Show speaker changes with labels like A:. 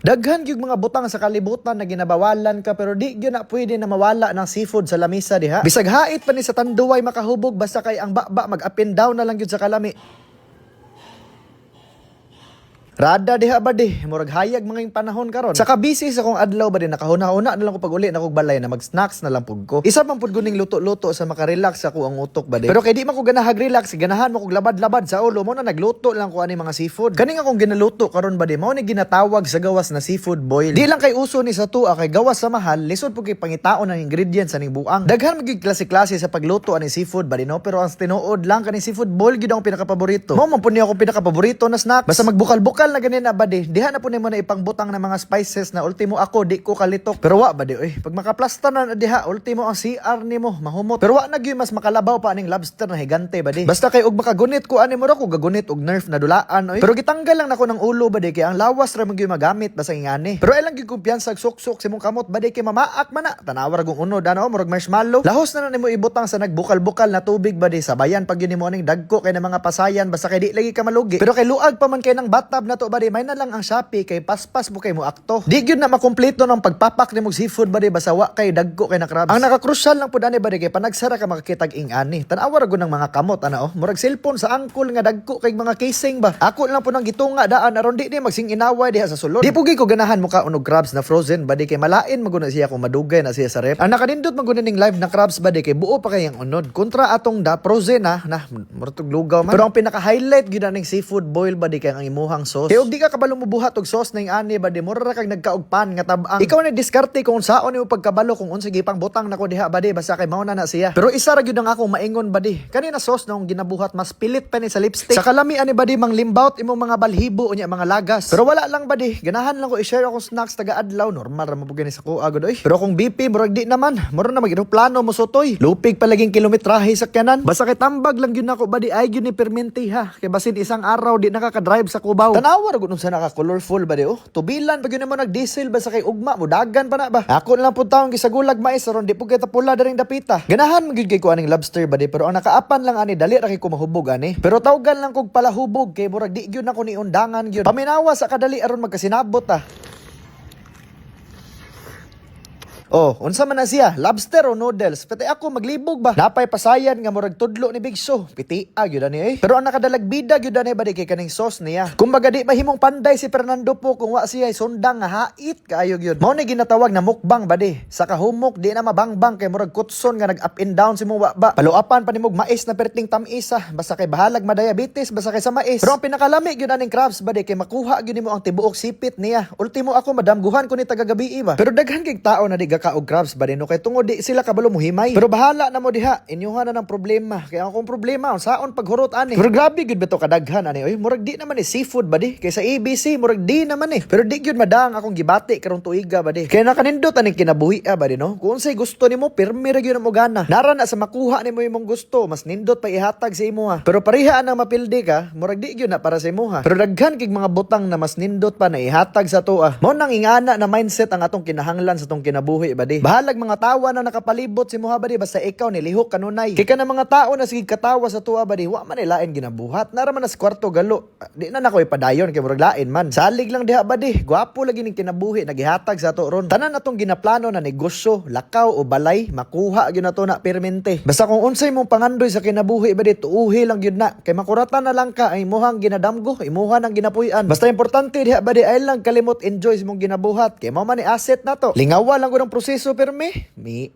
A: Daghan gyud mga butang sa kalibutan na ginabawalan ka pero di gyud na pwede na mawala ng seafood sa lamisa diha. Bisag hait pa ni sa tanduay makahubog basta kay ang baba mag up and down na lang gyud sa kalami. Rada diha ba di, murag hayag mga yung panahon karon. Sa kabisi sa kong adlaw ba di, nakahuna-huna na lang ko pag uli na kog balay na mag-snacks na lang pug ko. Isa pang pud guning luto-luto sa makarelax ako ang utok ba di. Pero kay di man ko ganahag relax, ganahan mo kog labad-labad sa ulo mo na nagluto lang ko ani mga seafood. Kaning akong ginaluto karon ba di, mao ni ginatawag sa gawas na seafood boil. Di lang kay uso ni sa tuwa kay gawas sa mahal, lisod pug kay pangitaon ng ingredients aning buang. Daghan magig klase-klase sa pagluto ani seafood ba di no, pero ang tinuod lang kaning seafood boil gyud ang pinaka-paborito. Mao man pud ni akong pinaka-paborito na snack. Basta magbukal-bukal na ganin na ba di, diha na po nimo na ipangbutang ng mga spices na ultimo ako di ko kalitok. Pero wa ba di oy, pag makaplasta na diha ultimo ang CR nimo mahumot. Pero wa na gyud mas makalabaw pa aning lobster na higante ba di. Basta kay og makagunit ko ani mo ra ko gagunit og nerf na dulaan oy. Pero gitanggal lang nako ng ulo ba di kay ang lawas ra man gyud magamit basta ingani. Pero ilang gyud kumpiyansa suksok sa imong kamot ba di kay mamaak man na. Tanawar gong unod ano murag marshmallow. Lahos na nimo ibutang sa nagbukal-bukal na tubig ba di, sabayan pag yun nimo aning dagko kay na mga pasayan basta kay di lagi ka malugi. Pero kay luag pa man kay nang bathtub na to ba di, may na lang ang Shopee kay paspas mo kay mo akto. Di gyud na makumpleto ng pagpapak nimo seafood ba di, basta wa kay dagko kay na crabs. Ang nakakrusyal lang pud ani ba di kay panagsara ka makakitag ingani. Tanawa ra gud ng mga kamot ana oh. Murag cellphone sa angkol nga dagko kay mga casing ba. Ako lang pud nang gitunga daan aron di magsing inaway diha sa sulod. Di pugi ko ganahan mo ka unog crabs na frozen ba di kay malain maguna siya kung madugay na siya sa ref. Ang nakanindot maguna ning live na crabs ba di kay buo pa kay ang unod. Kontra atong da frozen na murtog lugaw man. Pero ang pinaka-highlight gyud ning seafood boil ba di kay ang imuhang sauce. Kay og di ka kabalo mo buhat og sauce ning ani ba di, mura ra kag nagkaog pan nga tabang. Ikaw na diskarte kung saon nimo pagkabalo kung unsa gipang butang nako diha ba di, basta kay mao na siya. Pero isa ra gyud ang akong maingon ba di, kanina sauce na akong ginabuhat mas pilit pa ni sa lipstick. Sa kalami ani ba di mang limbaut imong mga balhibo unya mga lagas. Pero wala lang ba di, ganahan lang ko i-share akong snacks taga adlaw, normal ra mabugani sa kuha gud oy. Pero kung BP murag di naman, mura na plano mo sotoy. Lupig palaging kilometrahe sa kanan. Basta kay tambag lang gyud nako ba di, ay gyud ni perminti ha. Kay basin isang araw di nakaka-drive sa Cubao. Tanawa ra gud unsa naka-colorful ba di oh. Tubilan pag yun mo nag-diesel basta kay ugma mo dagan pa na ba. Ako na lang pud taong gisagulag mais aron di pud kay tapula daring dapita. Ganahan magid kay ko aning lobster ba di, pero ang nakaapan lang ani dali ra kay ko mahubog ani. Pero tawgan lang kog palahubog kay murag di gyud nako ni undangan gyud. Paminawa sa kadali aron magkasinabot ah. Oh, unsa man na siya? Lobster o noodles? Pati ako maglibog ba? Napay pasayan nga murag tudlo ni Big Show. Piti gyud ani eh. Pero ang nakadalag bida gyud ani ba di kay kaning sauce niya. Kumbaga di mahimong panday si Fernando po kung wa siya sundang nga hait kaayo gyud. Mao ni ginatawag na mukbang ba di. Sa kahumok di na mabangbang kay murag kutson nga nag up and down si mo wa ba. Paluapan pa nimog mais na perting tamisa. Basta kay bahalag madiabetes basta kay sa mais. Pero ang pinakalami gyud aning crabs ba di kay makuha gyud nimo ang tibuok sipit niya. Ultimo ako madamguhan ko ni taga-gabi ba. Pero daghan kay tao na di kaog crabs ba din no, kay tungod di sila kabalo mo himay. Pero bahala na mo diha, inyuhan na ng problema. Kaya akong problema saon paghurot ani. Pero grabe gud beto kadaghan ani oy, murag di naman ni seafood ba di, kay sa ABC murag di naman eh. Pero di gyud madang akong gibati karong tuiga ba di. Kaya nakanindot aning kinabuhi ba di no. Kung unsay gusto nimo pirmi ra gyud mo gana. Nara na sa makuha nimo imong gusto, mas nindot pa ihatag sa imo ha. Pero pareha nang mapildi ka, murag di gyud na para sa imo ha. Pero daghan kig mga butang na mas nindot pa na ihatag sa tuwa. Mao nang ingana na mindset ang atong kinahanglan sa tong kinabuhi ba di. Bahalag mga tawa na nakapalibot si Muha ba di, basta ikaw nilihok kanunay. Kay ka na mga tao na sige katawa sa tuwa ba di, wa man nilain ginabuhat. Naraman na sa kwarto galo. Di na nako ipadayon kay murag lain man. Salig lang diha ba di, gwapo lagi ning kinabuhi nagihatag sa to ron. Tanan atong ginaplano na negosyo, lakaw o balay, makuha gyud nato na permente. Basta kung unsay mong pangandoy sa kinabuhi ba di, tuuhi lang gyud na. Kay makuratan na lang ka ay imuhang ginadamgo, imuhan ang ginapuy-an. Basta importante diha ba di, ay lang kalimot enjoy sa mong ginabuhat. Kay mao man ni asset nato. Lingawa lang gud ang proseso perme. Mi